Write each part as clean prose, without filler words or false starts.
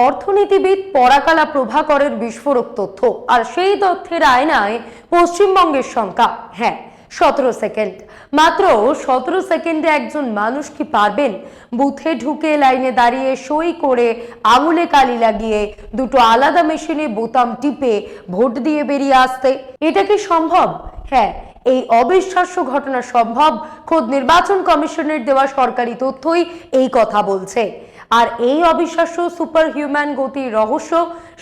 অর্থনীতিবিদ পরাকালা প্রভাকরের বিস্ফোরক তথ্য, আর সেই তথ্যের আয়নায় পশ্চিমবঙ্গের সংখ্যা। হ্যাঁ, 17 সেকেন্ড। মাত্র 17 সেকেন্ডে একজন মানুষ কি পারবেন বুথে ঢুকে লাইনে দাঁড়িয়ে সই করে আঙুলে কালি লাগিয়ে দুটো আলাদা মেশিনে বোতাম টিপে ভোট দিয়ে বেরিয়ে আসতে? এটা কি সম্ভব? হ্যাঁ, এই অবিশ্বাস্য ঘটনা সম্ভব। খোদ নির্বাচন কমিশনের দেওয়া সরকারি তথ্যই এই কথা বলছে। আর এই অবিশ্বাস্য সুপার হিউম্যান গতির রহস্য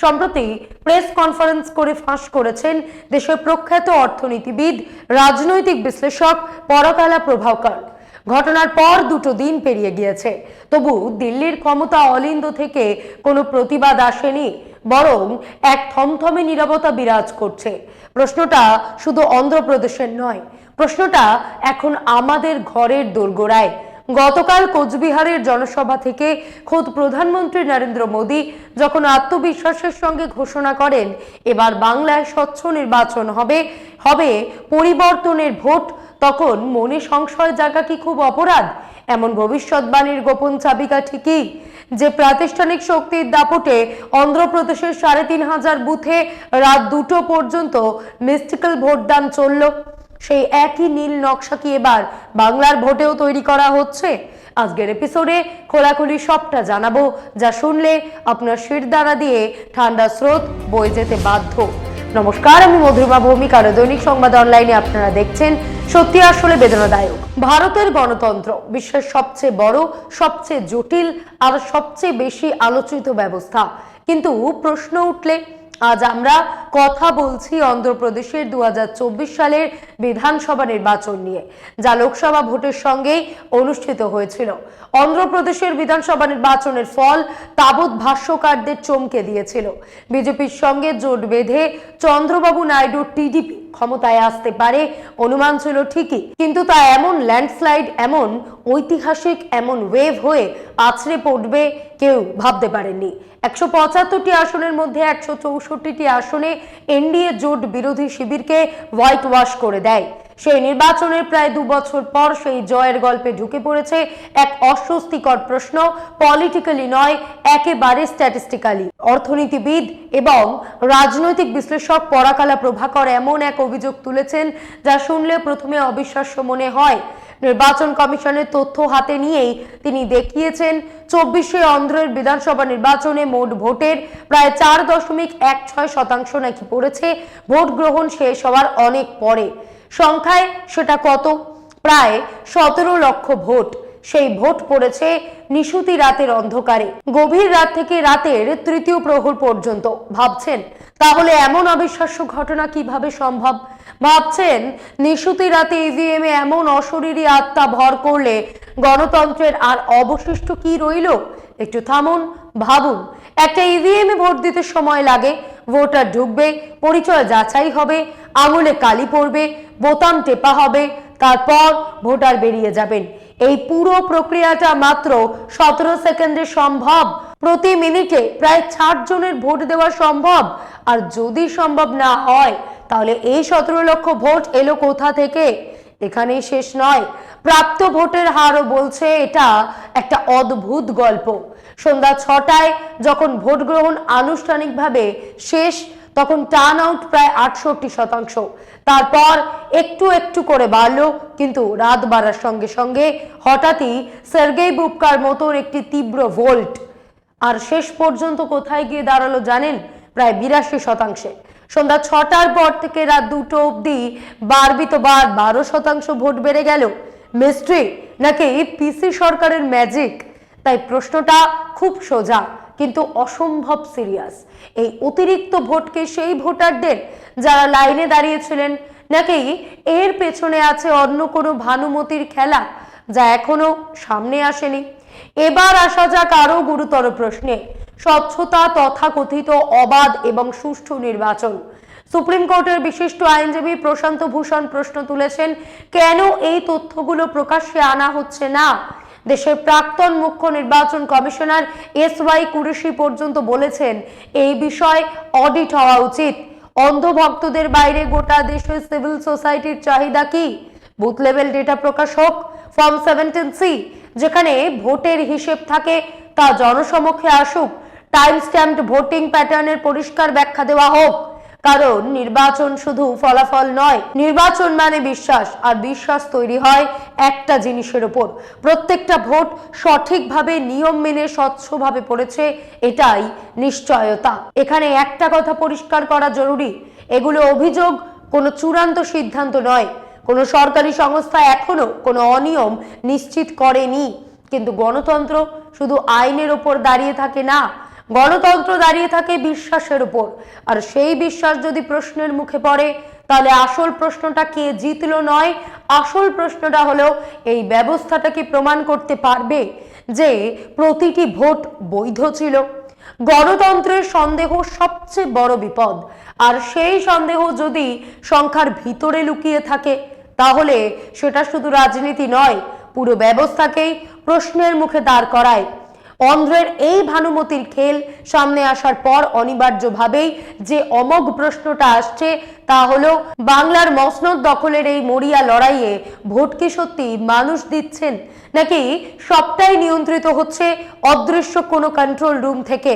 সম্প্রতি প্রেস কনফারেন্স করে ফাঁস করেছেন দেশের প্রখ্যাত অর্থনীতিবিদ, রাজনৈতিক বিশ্লেষক পরাকালা প্রভাকর। ঘটনার পর দুটো দিন পেরিয়ে গিয়েছে, তবু দিল্লির ক্ষমতা অলিন্দ থেকে কোনো প্রতিবাদ আসেনি, বরং এক থমথমে নীরবতা বিরাজ করছে। প্রশ্নটা শুধু অন্ধ্রপ্রদেশের নয়, প্রশ্নটা এখন আমাদের ঘরের দোরগোড়ায়। গতকাল কোচবিহারের জনসভা থেকে খোদ প্রধানমন্ত্রী নরেন্দ্র মোদী যখন আত্মবিশ্বাসের সঙ্গে ঘোষণা করেন এবার বাংলায় স্বচ্ছ নির্বাচন হবে, পরিবর্তনের ভোট, তখন মনে সংশয় জাগা কি খুব অপরাধ? এমন ভবিষ্যৎবাণীর গোপন চাবিকাঠি কি? যে প্রাতিষ্ঠানিক শক্তির দাপটে অন্ধ্রপ্রদেশের ৩,৫০০ বুথে রাত ২টো পর্যন্ত মিস্টিক্যাল ভোটদান চলল, সেই একই নীল নকশা কি এবার বাংলার ভোটেও তৈরি করা হচ্ছে? আজকের এপিসোডে খোলাখুলি সবটা জানাবো, যা শুনলে আপনার শিরদাঁড়া দিয়ে ঠান্ডা স্রোত বয়ে যেতে বাধ্য। নমস্কার, আমি মধুরিমা ভৌমিক, আর দৈনিক সংবাদ অনলাইনে আপনারা দেখছেন সত্যি আসলে বেদনাদায়ক। ভারতের গণতন্ত্র বিশ্বের সবচেয়ে বড়, সবচেয়ে জটিল আর সবচেয়ে বেশি আলোচিত ব্যবস্থা, কিন্তু প্রশ্ন উঠলে আজ আমরা কথা বলছি অন্ধ্রপ্রদেশের 2024 সালের বিধানসভা নির্বাচন নিয়ে, যা লোকসভা ভোটের সঙ্গেই অনুষ্ঠিত হয়েছিল। অন্ধ্রপ্রদেশের বিধানসভা নির্বাচনের ফল তাবৎ ভাষ্যকারদের চমকে দিয়েছিল। বিজেপির সঙ্গে জোট বেঁধে চন্দ্রবাবু নাইডুর টিডিপি ক্ষমতায় আসতে পারে অনুমান ছিল ঠিকই, কিন্তু তা এমন ল্যান্ডস্লাইড, এমন ঐতিহাসিক, এমন ওয়েভ হয়ে আছড়ে পড়বে কেউ ভাবতে পারেননি। 175টি আসনের মধ্যে 164টি আসনে এনডিএ জোট বিরোধী শিবিরকে হোয়াইট ওয়াশ করে দেয়। সেই নির্বাচনের প্রায় 2 বছর পর সেই জয়ের গল্পে ঢুকে পড়েছে এক অস্বস্তিকর প্রশ্ন, পলিটিক্যালি নয়, একেবারে স্ট্যাটিস্টিক্যালি। অর্থনীতিবিদ এবং রাজনৈতিক বিশ্লেষক পরাকালা প্রভাকর এমন এক অভিযোগ তুলেছেন যা শুনলে প্রথমে অবিশ্বাস্য মনে হয়। নির্বাচন কমিশনের তথ্য হাতে নিয়েই তিনি দেখিয়েছেন 24শে অন্ধ্রের বিধানসভা নির্বাচনে মোট ভোটের প্রায় 4.16% নাকি পড়েছে ভোট গ্রহণ শেষ হওয়ার অনেক পরে। সংখ্যায় সেটা কত? প্রায় 17 লক্ষ ভোট। সেই ভোট পড়েছে নিশুতি রাতের অন্ধকারে, গভীর রাত থেকে রাতের 3য় প্রহর পর্যন্ত। ভাবছেন তাহলে এমন অবিশ্বাস্য ঘটনা কিভাবে সম্ভব? ভাবছেন নিশুতি রাতে ইভিএম এ এমন অশরীরী আত্মা ভর করলে গণতন্ত্রের আর অবশিষ্ট কি রইল? একটু থামুন, ভাবুন। একটা ইভিএম এ ভোট দিতে সময় লাগে, ভোটার ঢুকবে, পরিচয় যাচাই হবে, আঙুলে কালি পড়বে, বোতাম টেপা হবে, তারপর ভোটার বেরিয়ে যাবেন। এই পুরো প্রক্রিয়াটা মাত্র 17 সেকেন্ডে সম্ভব। প্রতি মিনিটে প্রায় 60 জনের ভোট দেওয়া সম্ভব। আর যদি সম্ভব না হয় তাহলে এই 17 লক্ষ ভোট এলো কোথা থেকে? এখানেই শেষ নয়, প্রাপ্ত ভোটের হারও বলছে এটা একটা অদ্ভুত গল্প। সন্ধ্যা 6টায় যখন ভোট গ্রহণ আনুষ্ঠানিকভাবে শেষ, তখন টার্ন আউট প্রায় 68%। তারপর একটু একটু করে বাড়লো, কিন্তু রাত বাড়ার সঙ্গে সঙ্গে হঠাৎই সার্গেই বুবকার মতন একটি তীব্র ভোল্ট। আর শেষ পর্যন্ত কোথায় গিয়ে দাঁড়ালো জানেন? প্রায় 82%। সন্ধ্যা 6টার পর থেকে রাত 2টো অবধি বারবি তো 12% ভোট বেড়ে গেল। মিস্ট্রি নাকি পিসি সরকারের ম্যাজিক? তাই প্রশ্নটা খুব সোজা কিন্তু অসম্ভব সিরিয়াস। এই অতিরিক্ত ভোটকে সেই ভোটারদের যারা লাইনে দাঁড়িয়েছিলেন, নাকি এর পেছনে আছে অন্য কোনো ভানুমতির খেলা যা এখনো সামনে আসেনি? এবার আসা যাক আরো গুরুতর প্রশ্নে, স্বচ্ছতা, তথাকথিত অবাধ এবং সুষ্ঠু নির্বাচন। সুপ্রিম কোর্টের বিশিষ্ট আইনজীবী প্রশান্ত ভূষণ প্রশ্ন তুলেছেন, কেন এই তথ্যগুলো প্রকাশ্যে আনা হচ্ছে না? দেশের প্রাক্তন মুখ্য নির্বাচন কমিশনার SY কুরেশি পর্যন্ত বলেছেন এই বিষয় অডিট হওয়া উচিত। অন্ধ ভক্তদের বাইরে গোটা দেশের সিভিল সোসাইটির চাহিদা কি? বুথ লেভেল ডেটা প্রকাশ হোক। ফর্ম 17C যেখানে ভোটের হিসেব থাকে তা জনসমক্ষে আসুক। টাইম স্ট্যাম্পড ভোটিং প্যাটার্নের পরিষ্কার ব্যাখ্যা দেওয়া হোক। কারণ নির্বাচন শুধু ফলাফল নয়, নির্বাচন মানে বিশ্বাস, আর বিশ্বাস তৈরি হয় একটা জিনিসের উপর, প্রত্যেকটা ভোট সঠিকভাবে নিয়ম মেনে স্বচ্ছভাবে পড়েছে, এটাই নিশ্চয়তা। এখানে একটা কথা পরিষ্কার করা জরুরি, এগুলো অভিযোগ, কোনো চূড়ান্ত সিদ্ধান্ত নয়। কোনো সরকারি সংস্থা এখনো কোনো অনিয়ম নিশ্চিত করেনি। কিন্তু গণতন্ত্র শুধু আইনের ওপর দাঁড়িয়ে থাকে না, গণতন্ত্র দাঁড়িয়ে থাকে বিশ্বাসের উপর। আর সেই বিশ্বাস যদি প্রশ্নের মুখে পড়ে, তাহলে আসল প্রশ্নটা কে জিতলো নয়, আসল প্রশ্নটা হলো এই ব্যবস্থাটা কি প্রমাণ করতে পারবে যে প্রতিটি ভোট বৈধ ছিল। গণতন্ত্রের সন্দেহ সবচেয়ে বড় বিপদ, আর সেই সন্দেহ যদি সংখ্যার ভিতরে লুকিয়ে থাকে, তাহলে সেটা শুধু রাজনীতি নয়, পুরো ব্যবস্থাকেই প্রশ্নের মুখে দাঁড় করায়। অন্ধ্রের এই ভানুমতির খেল সামনে আসার পর অনিবার্যভাবেই যে অমোঘ প্রশ্নটা আসছে, তা হলো বাংলার মসনদ দখলের এই মরিয়া লড়াইয়ে ভোট কি সত্যি মানুষ দিচ্ছেন, নাকি সবটাই নিয়ন্ত্রিত হচ্ছে অদৃশ্য কোনো কন্ট্রোল রুম থেকে।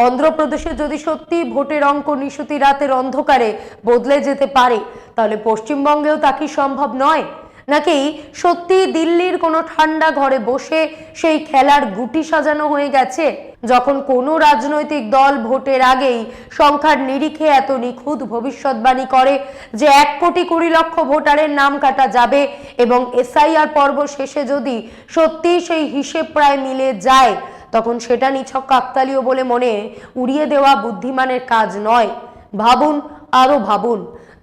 অন্ধ্রপ্রদেশে যদি সত্যি ভোটের অঙ্ক নিশুতি রাতের অন্ধকারে বদলে যেতে পারে, তাহলে পশ্চিমবঙ্গেও তা কি সম্ভব নয়? নাকি সত্যি দিল্লির কোনো ঠান্ডা ঘরে বসে সেই খেলার গুটি সাজানো হয়ে গেছে? যখন কোনো রাজনৈতিক দল ভোটের আগেই সংখ্যার নিরিখে এত নিখুঁত ভবিষ্যৎবাণী করে যে 1,20,00,000 ভোটারের নাম কাটা যাবে, এবং এসআইআর পর্ব শেষে যদি সত্যি সেই হিসেব প্রায় মিলে যায়, তখন সেটা নিছক কাকতালীয় বলে মনে উড়িয়ে দেওয়া বুদ্ধিমানের কাজ নয়। ভাবুন, আরো ভাবুন,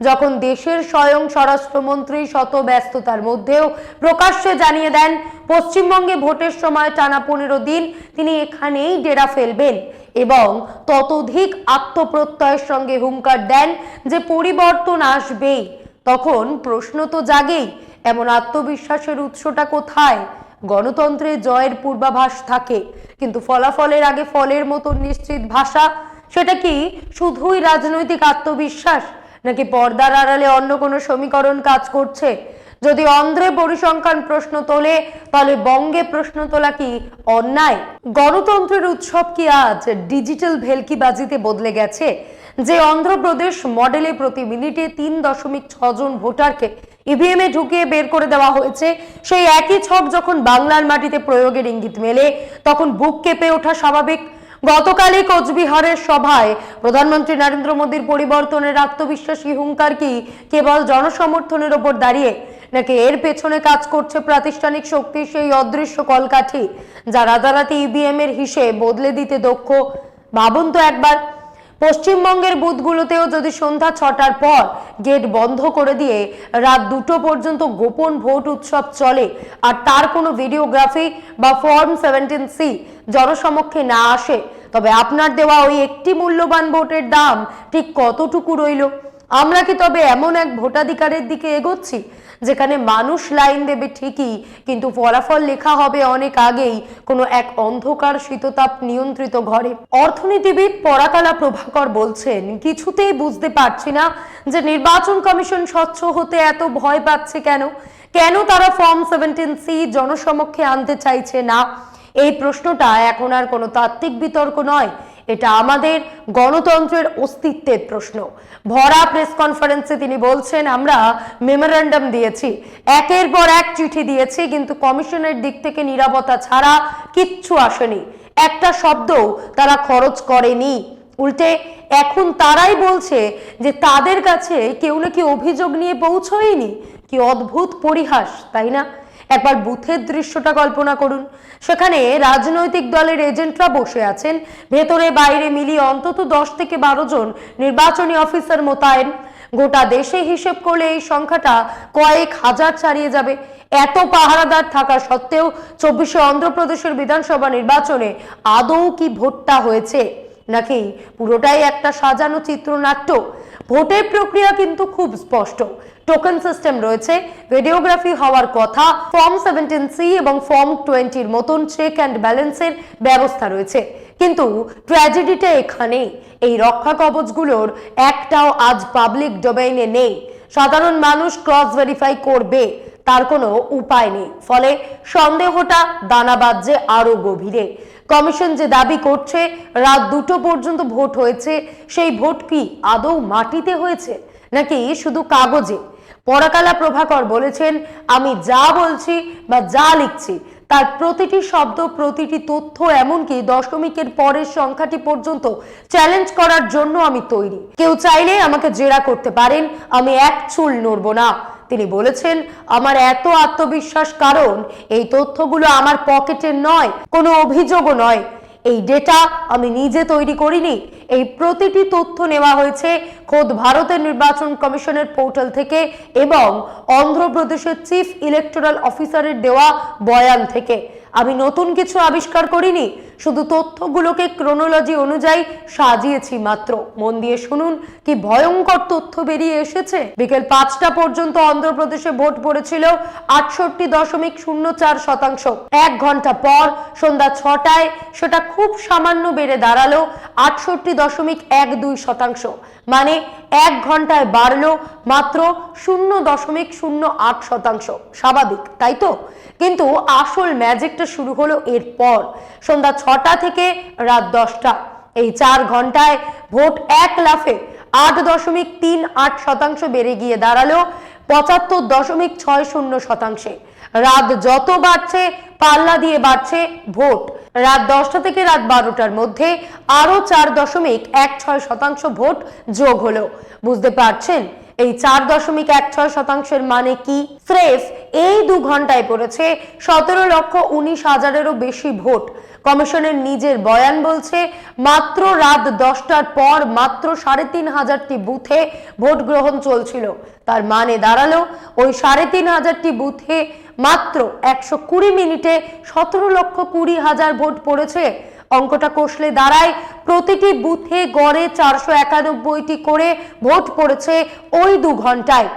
যখন দেশের স্বয়ং স্বরাষ্ট্রমন্ত্রী শত ব্যস্ততার মধ্যেও প্রকাশ্যে জানিয়ে দেন পশ্চিমবঙ্গে ভোটের সময় টানা 15 দিন তিনি এখানেই ডেরা ফেলবেন, এবং ততোধিক আত্মপ্রত্যয়ের সঙ্গে হুঙ্কার দেন যে পরিবর্তন আসবেই, তখন প্রশ্ন তো জাগেই, এমন আত্মবিশ্বাসের উৎসটা কোথায়? গণতন্ত্রে জয়ের পূর্বাভাস থাকে, কিন্তু ফলাফলের আগে ফলের মতো নিশ্চিত ভাষা, সেটা কি শুধুই রাজনৈতিক আত্মবিশ্বাস, নাকি পর্দার আড়ালে অন্য কোনো সমীকরণ কাজ করছে? যদি অন্ধ্রে পরিসংখ্যান প্রশ্ন তোলে, তাহলে বঙ্গে প্রশ্ন তোলা কি অন্যায়? গণতন্ত্রের উৎসব কি আজ ডিজিটাল ভেলকিবাজিতে বদলে গেছে? যে অন্ধ্রপ্রদেশ মডেলে প্রতি মিনিটে 3.6 জন ভোটারকে ইভিএম এ ঢুকিয়ে বের করে দেওয়া হয়েছে, সেই একই ছক যখন বাংলার মাটিতে প্রয়োগের ইঙ্গিত মেলে, তখন বুক কেঁপে ওঠা স্বাভাবিক। গতকালই কোচবিহারের সভায় প্রধানমন্ত্রী নরেন্দ্র মোদীর পরিবর্তনের আত্মবিশ্বাসী হুঙ্কার কি কেবল জনসমর্থনের ওপর দাঁড়িয়ে, নাকি এর পেছনে কাজ করছে প্রাতিষ্ঠানিক শক্তির সেই অদৃশ্য কলকাঠি যা রাতারাতি ইভিএম এর হিসেব বদলে দিতে দক্ষ? ভাবুন তো একবার, পশ্চিমবঙ্গের বুথগুলোতেও যদি সন্ধ্যা 6টার পর গেট বন্ধ করে দিয়ে রাত 2টো পর্যন্ত গোপন ভোট উৎসব চলে, আর তার কোনো ভিডিওগ্রাফি বা ফর্ম 17C জনসমক্ষে না আসে, তবে আপনার দেওয়া ওই একটি মূল্যবান ভোটের দাম ঠিক কতটুকু রইল? আমরা কি তবে এমন এক ভোটাধিকারের দিকে এগোচ্ছি যেখানে মানুষ লাইন দেবে ঠিকই, কিন্তু ফলাফল লেখা হবে অনেক আগেই কোনো এক অন্ধকার শীততাপ নিয়ন্ত্রিত ঘরে? অর্থনীতিবিদ পরাকালা প্রভাকর বলছেন, কিছুতেই বুঝতে পারছি না যে নির্বাচন কমিশন স্বচ্ছ হতে এত ভয় পাচ্ছে কেন, কেন তারা ফর্ম 17C জনসমক্ষে আনতে চাইছে না। এই প্রশ্নটা এখন আর কোনো তাত্ত্বিক বিতর্ক নয়, এটা আমাদের গণতন্ত্রের অস্তিত্বের প্রশ্ন। ভরা প্রেস কনফারেন্সে তিনি বলছেন, আমরা মেমোরেন্ডাম দিয়েছি, একের পর এক চিঠি দিয়েছি, কিন্তু কমিশনের দিক থেকে নিরাপত্তা ছাড়া কিচ্ছু আসেনি, একটা শব্দও তারা খরচ করেনি। উল্টে এখন তারাই বলছে যে তাদের কাছে কেউ নাকি অভিযোগ নিয়ে পৌঁছয়নি। কি অদ্ভুত পরিহাস, তাই না? একবার বুথের দৃশ্যটা কল্পনা করুন, সেখানে রাজনৈতিক দলের এজেন্টরা বসে আছেন, ভেতরে বাইরে মিলিয়ে অন্তত 10 থেকে 12 জন নির্বাচনী অফিসার মোতায়েন। গোটা দেশে হিসেব করলে এই সংখ্যাটা কয়েক হাজার ছাড়িয়ে যাবে। এত পাহারাদার থাকা সত্ত্বেও 24শে অন্ধ্রপ্রদেশের বিধানসভা নির্বাচনে আদৌ কি ভোটটা হয়েছে, নাকি পুরোটাই একটা সাজানো চিত্রনাট্য? ভোটের প্রক্রিয়া কিন্তু খুব স্পষ্ট, টোকেন সিস্টেম রয়েছে, ভিডিওগ্রাফি হওয়ার কথা, ফর্ম 17C এবং ফর্ম 20-র মতন চেক অ্যান্ড ব্যালেন্সের ব্যবস্থা রয়েছে। কিন্তু ট্র্যাজেডিটা এখানে, এই রক্ষা কবচগুলোর একটাও আজ পাবলিক ডোমেইনে নেই। সাধারণ মানুষ ক্রস ভেরিফাই করবে তার কোনো উপায় নেই, ফলে সন্দেহটা দানা বাঁধছে আরো গভীরে। কমিশন যে দাবি করছে রাত 2টো পর্যন্ত ভোট হয়েছে, সেই ভোট কি আদৌ মাটিতে হয়েছে নাকি শুধু কাগজে? পরাকালা প্রভাকর বলেছেন, আমি যা বলছি বা যা লিখছি তার প্রতিটি শব্দ, প্রতিটি তথ্য, এমনকি দশমিকের পরের সংখ্যাটি পর্যন্ত চ্যালেঞ্জ করার জন্য আমি তৈরি। কেউ চাইলে আমাকে জেরা করতে পারেন, আমি এক চুল নড়ব না। তিনি বলেছেন, আমার এত আত্মবিশ্বাস কারণ এই তথ্যগুলো আমার পকেটের নয়, কোনো অভিযোগও নয়। এই ডেটা আমি নিজে তৈরি করিনি। এই প্রতিটি তথ্য নেওয়া হয়েছে খোদ ভারতের নির্বাচন কমিশনের পোর্টাল থেকে এবং অন্ধ্রপ্রদেশের চিফ ইলেকটোরাল অফিসারের দেওয়া বয়ান থেকে। আমি নতুন কিছু আবিষ্কার করিনি, শুধু তথ্যগুলোকে ক্রোনোলজি অনুযায়ী সাজিয়েছি মাত্র। মন দিয়ে শুনুন কি ভয়ঙ্কর তথ্য বেরিয়ে এসেছে। বিকেল 5টা পর্যন্ত অন্ধ্রপ্রদেশে ভোট পড়েছিল 68.04%। 1 ঘন্টা পর সন্ধ্যা 6টায় সেটা খুব সামান্য বেড়ে দাঁড়ালো 68.12%। মানে 1 ঘন্টায় বাড়লো মাত্র 0.08%। স্বাভাবিক, তাই তো? কিন্তু আসল ম্যাজিকটা শুরু হলো এরপর। সন্ধ্যা 6টা থেকে রাত 10টা, এই 4 ঘন্টায় ভোট এক লাফে 8.38% বেড়ে গিয়ে দাঁড়ালো 75.60%। রাত যত বাড়ছে পাল্লা দিয়ে বাড়ছে ভোট। রাত 10টা থেকে রাত 12টার মধ্যে আরো 4.16% ভোট যোগ হলো। বুঝতে পারছেন এই 4.16%-এর মানে কি? স্রেফ এই 2 ঘন্টায় পড়েছে 17,19,000-এরও বেশি ভোট। কমিশনের নিজের বয়ান বলছে, মাত্র রাত 10টার পর মাত্র 3,500টি বুথে ভোট গ্রহণ চলছিল। তার মানে দাঁড়ালো ওই 3,500টি বুথে মাত্র 120 মিনিটে 17,20,000 ভোট পড়েছে। অঙ্কটা কষলে দাঁড়ায় প্রতিটি বুথে গড়ে 491টি করে ভোট পড়েছে ওই 2 ঘন্টায়।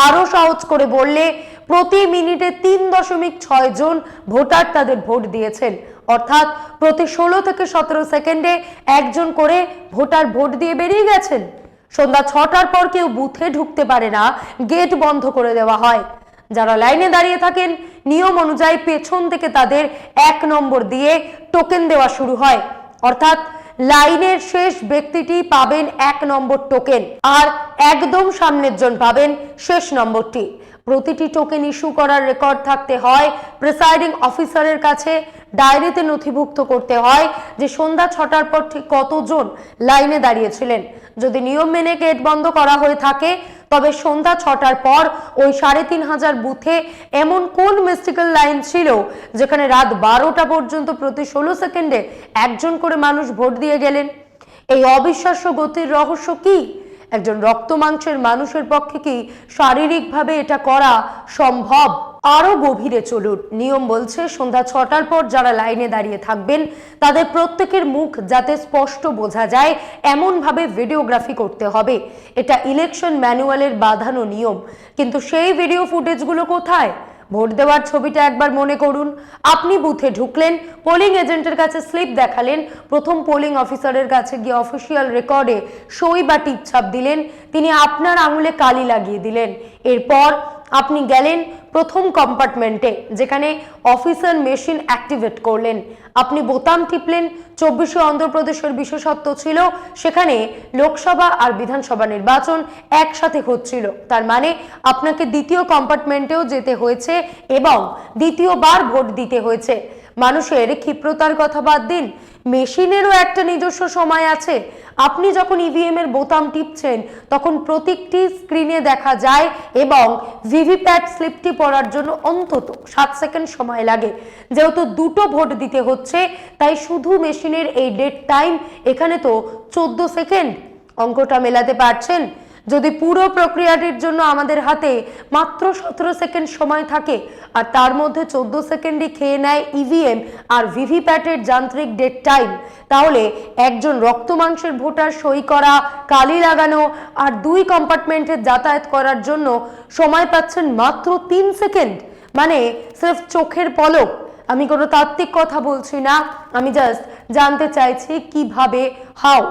আরো সহজ করে বললে প্রতি মিনিটে 3.6 জন ভোটার তাদের ভোট দিয়েছেন। অর্থাৎ প্রতি 16 থেকে 17 সেকেন্ডে একজন করে ভোটার ভোট দিয়ে বেরিয়ে গেছেন। সন্ধ্যা 6টার পর কেউ বুথে ঢুকতে পারে না, গেট বন্ধ করে দেওয়া হয়। যারা লাইনে দাঁড়িয়ে থাকেন নিয়ম অনুযায়ী পেছন থেকে তাদের 1 নম্বর দিয়ে টোকেন দেওয়া শুরু হয়। অর্থাৎ লাইনের শেষ ব্যক্তিটি পাবেন 1 নম্বর টোকেন আর একদম সামনের জন পাবেন শেষ নম্বরটি। প্রতিটি টোকেন ইস্যু করার রেকর্ড থাকতে হয় প্রিসাইডিং অফিসারের কাছে। ডায়েরিতে নথিভুক্ত করতে হয় যে সন্ধ্যা 6টার পর ঠিক কতজন লাইনে দাঁড়িয়েছিলেন। যদি নিয়ম মেনে গেট বন্ধ করা হয়ে থাকে তবে সন্ধ্যা 6টার পর ওই 3,500 বুথে এমন কোন মিস্টিক্যাল লাইন ছিল যেখানে রাত 12টা পর্যন্ত প্রতি 16 সেকেন্ডে একজন করে মানুষ ভোট দিয়ে গেলেন? এই অবিশ্বাস্য গতির রহস্য কি? একজন রক্ত মাংসের মানুষের পক্ষে কি শারীরিকভাবে এটা করা সম্ভব? আরো গভীরে চলুন। নিয়ম বলছে সন্ধ্যা 6টার পর যারা লাইনে দাঁড়িয়ে থাকবেন তাদের প্রত্যেকের মুখ যাতে স্পষ্ট বোঝা যায় এমন ভাবে ভিডিওগ্রাফি করতে হবে। এটা ইলেকশন ম্যানুয়ালের বাঁধানো নিয়ম। কিন্তু সেই ভিডিও ফুটেজগুলো কোথায়? ভোট দেওয়ার ছবিটা একবার মনে করুন। আপনি বুথে ঢুকলেন, পোলিং এজেন্টের কাছে স্লিপ দেখালেন, প্রথম পোলিং অফিসারের কাছে গিয়ে অফিসিয়াল রেকর্ডে সই বা টিপছাপ দিলেন, তিনি আপনার আঙুলে কালি লাগিয়ে দিলেন। এরপর আপনি গেলেন প্রথম কম্পার্টমেন্টে যেখানে অফিসার মেশিন অ্যাক্টিভেট করলেন। আপনি বোতাম টিপলেন। 24শে অন্ধ্রপ্রদেশের বিশেষত্ব ছিল সেখানে লোকসভা আর বিধানসভা নির্বাচন একসাথে হচ্ছিল। তার মানে আপনাকে দ্বিতীয় কম্পার্টমেন্টেও যেতে হয়েছে এবং দ্বিতীয়বার ভোট দিতে হয়েছে। মানুষের ক্ষিপ্রতার কথা বাদ দিন, মেশিনেরও একটা নিজস্ব সময় আছে। আপনি যখন ইভিএম এর বোতাম টিপছেন তখন প্রত্যেকটি স্ক্রিনে দেখা যায় এবং ভিভিপ্যাট স্লিপটি পড়ার জন্য অন্তত 7 সেকেন্ড সময় লাগে। যেহেতু 2টো ভোট দিতে হচ্ছে তাই শুধু মেশিনের এই ডেড টাইম এখানে তো 14 সেকেন্ড। অঙ্কটা মেলাতে পারছেন? যদি পুরো প্রক্রিয়াটির জন্য আমাদের হাতে মাত্র 17 সেকেন্ড সময় থাকে আর তার মধ্যে 14 সেকেন্ডই খেয়ে নেয় ইভিএম আর ভিভিপ্যাটের যান্ত্রিক ডেড টাইম, তাহলে একজন রক্ত মাংসের ভোটার সই করা, কালি লাগানো আর 2 কম্পার্টমেন্টে যাতায়াত করার জন্য সময় পাচ্ছেন মাত্র 3 সেকেন্ড। মানে সির্ফ চোখের পলক। আমি কোনো তাত্ত্বিক কথা বলছি না, আমি জাস্ট জানতে চাইছি কিভাবে, হাউ।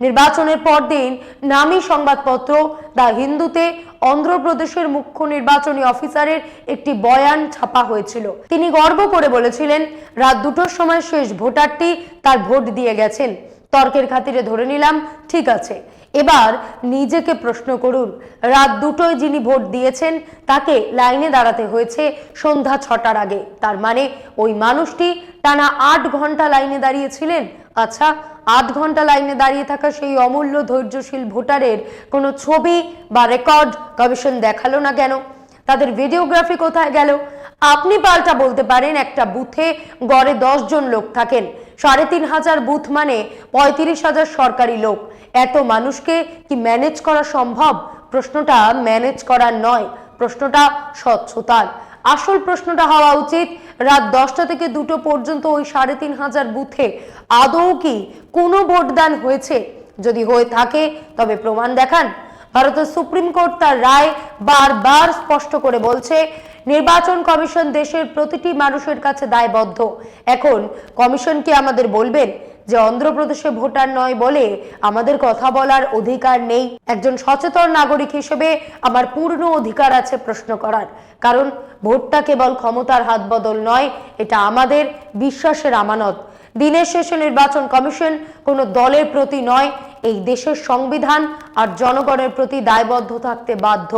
নির্বাচনের পরদিন নামী সংবাদপত্র দ্য হিন্দুতে অন্ধ্রপ্রদেশের মুখ্য নির্বাচনী অফিসারের একটি বয়ান ছাপা হয়েছিল। তিনি গর্ব করে বলেছিলেন, রাত 2টোর সময় শেষ ভোটারটি তার ভোট দিয়ে গেছেন। তর্কের খাতিরে ধরে নিলাম, ঠিক আছে, এবার নিজেকে প্রশ্ন করুন, রাত 2টোয় যিনি ভোট দিয়েছেন তাকে লাইনে দাঁড়াতে হয়েছে সন্ধ্যা 6টার আগে। তার মানে ওই মানুষটি টানা 8 ঘন্টা লাইনে দাঁড়িয়েছিলেন। আচ্ছা, 8 ঘন্টা লাইনে দাঁড়িয়ে থাকা সেই অমূল্য ধৈর্যশীল ভোটারের কোনো ছবি বা রেকর্ড কমিশন দেখালো না কেন? তাদের ভিডিওগ্রাফি কোথায় গেল? আপনি পাল্টা বলতে পারেন, একটা বুথে গড়ে 10 জন লোক থাকেন, 3500 বুথ মানে 35,000 সরকারি লোক। এত মানুষকে কি ম্যানেজ করা সম্ভব? প্রশ্নটা ম্যানেজ করার নয়, প্রশ্নটা স্বচ্ছতার। আসল প্রশ্নটা হওয়া উচিত, রাত 10টা থেকে 2টো পর্যন্ত ওই 3500 বুথে আদৌ কি কোনো ভোটদান হয়েছে? যদি হয়ে থাকে তবে প্রমাণ দেখান। ভারতের সুপ্রিম কোর্ট তার রায় বারবার স্পষ্ট করে বলছে, নির্বাচন কমিশন দেশের প্রতিটি মানুষের কাছে দায়বদ্ধ। এখন কমিশন কি আমাদের বলবেন যে অন্ধ্রপ্রদেশে ভোটার নয় বলে আমাদের কথা বলার অধিকার নেই? একজন সচেতন নাগরিক হিসেবে আমার পূর্ণ অধিকার আছে প্রশ্ন করার, কারণ ভোটটা কেবল ক্ষমতার হাত বদল নয়, এটা আমাদের বিশ্বাসের আমানত। দিনের শেষে নির্বাচন কমিশন কোনো দলের প্রতি নয়, এই দেশের সংবিধান আর জনগণের প্রতি দায়বদ্ধ থাকতে বাধ্য।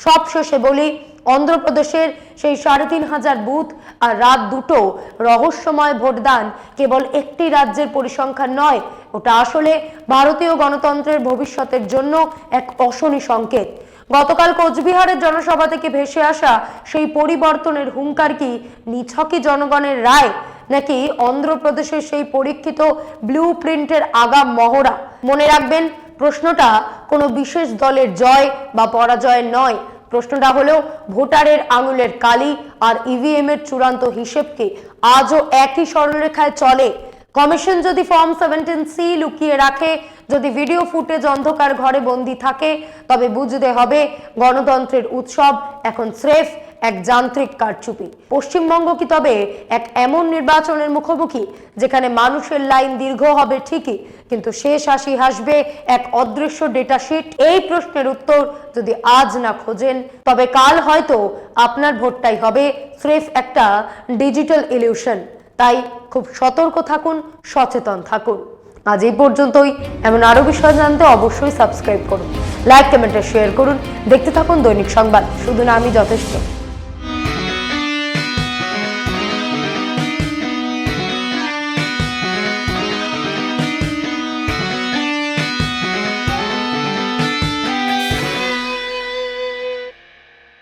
সবশেষে বলি, অন্ধ্রপ্রদেশের সেই 3500 বুথ আর রাত 2টো রহস্যময় ভোটদান কেবল একটি রাজ্যের পরিসংখ্যান নয়, ওটা আসলে ভারতীয় গণতন্ত্রের ভবিষ্যতের জন্য এক অশনি সংকেত। গতকাল কোচবিহারের জনসভা থেকে ভেসে আসা সেই পরিবর্তনের হুঙ্কার কি নিছকই জনগণের রায়, নাকি অন্ধ্রপ্রদেশের সেই পরীক্ষিত ব্লু প্রিন্টের আগাম মহড়া? মনে রাখবেন, প্রশ্নটা কোনো বিশেষ দলের জয় বা পরাজয়ের নয়, প্রশ্নটা হলো ভোটারের আঙুলের কালি আর ইভিএম এর চূড়ান্ত হিসেব কি আজও একই সরলরেখায় চলে? কমিশন যদি ফর্ম 17C লুকিয়ে রাখে, যদি ভিডিও ফুটেজ অন্ধকার ঘরে বন্দী থাকে, তবে বুঝতে হবে গণতন্ত্রের উৎসব এখন স্রেফ এক যান্ত্রিক কারচুপি। পশ্চিমবঙ্গ কি তবে এক এমন নির্বাচনের মুখোমুখি যেখানে মানুষের লাইন দীর্ঘ হবে ঠিকই, কিন্তু শেষ হাসি হাসবে এক অদৃশ্য ডেটা শিট? এই প্রশ্নের উত্তর যদি আজ না খোঁজেন, তবে কাল হয়তো আপনার ভোটটাই হবে স্রেফ একটা ডিজিটাল ইলিউশন। তাই খুব সতর্ক থাকুন, সচেতন থাকুন। আজ এই পর্যন্তই। এমন আরো বিষয় জানতে অবশ্যই সাবস্ক্রাইব করুন, লাইক, কমেন্টে শেয়ার করুন। দেখতে থাকুন দৈনিক সংবাদ, শুধু না আমি যথেষ্ট।